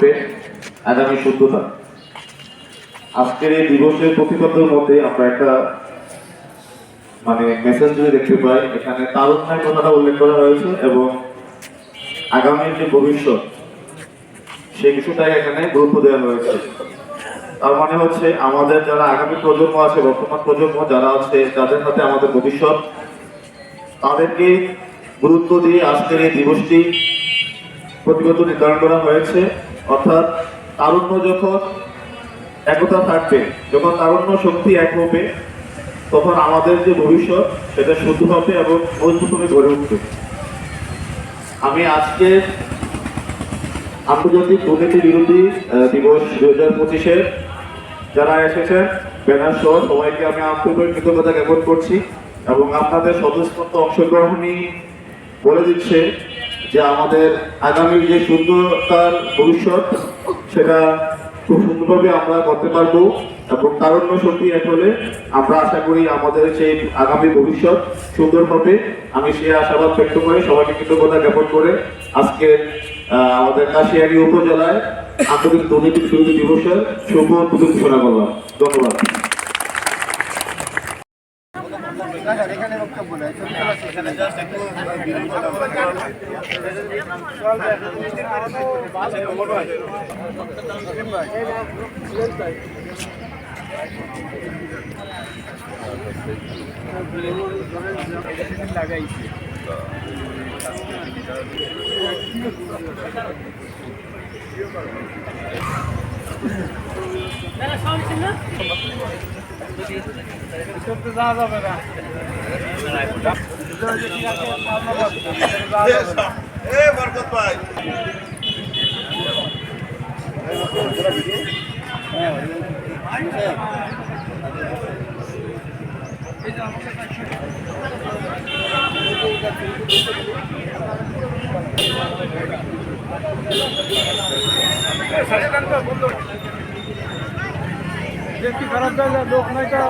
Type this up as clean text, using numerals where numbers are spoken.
হবে আগামী শুদ্ধতা। আজকের এই দিবসের প্রতিপাদ্যের মধ্যে আমরা একটা মেসেজ যদি দেখতে পাই, এখানে তারুণ্যের কথাটা উল্লেখ করা হয়েছে এবং আগামীর যে ভবিষ্যৎ সে কিছুটাই এখানে গুরুত্ব দেওয়া হয়েছে। তার মানে হচ্ছে আমাদের যারা আগামী প্রজন্ম আছে, বর্তমান প্রজন্ম যারা আছে, যাদের হাতে আমাদের ভবিষ্যৎ, তাদেরকে গুরুত্ব দিয়ে আজকের এই দিবসটি প্রতিবদ্ধ নির্ধারণ করা হয়েছে। অর্থাৎ তারুণ্য যখন একতা থাকবে, যখন তারুণ্য শক্তি এক হবে, তখন আমাদের যে ভবিষ্যৎ সেটা শুদ্ধ হবে এবং মজবুতভাবে গড়ে উঠবে। আমি আজকে আন্তর্জাতিক দুর্নীতি বিরোধী দিবস 2025-এর যারা এসেছেন ব্যানার সহ সবাইকে আমি আন্তরিক কৃতজ্ঞতা জ্ঞাপন করছি এবং আপনাদের স্বতঃস্ফূর্ত অংশগ্রহণই বলে দিচ্ছে যে আমাদের আগামীর যে সুন্দরতার ভবিষ্যৎ সেটা খুব সুন্দরভাবে আমরা করতে পারবো এবং তারুণ্য শক্তি এক হলে আমরা আশা করি আমাদের সেই আগামী ভবিষ্যৎ সুন্দর হবে। আমি সেই আশাবাদ ব্যক্ত করে সবাইকে কৃতজ্ঞতা জ্ঞাপন করে আজকে আমাদের কাশিয়ানী উপজেলায় আন্তর্জাতিক দুর্নীতি বিরোধী দিবসের শুভ উদ্বোধন ঘোষণা করলাম। ধন্যবাদ। যাওয়া যাবে না বরকত ভাই দেখি খারাপ জায়গা লোক নাইটা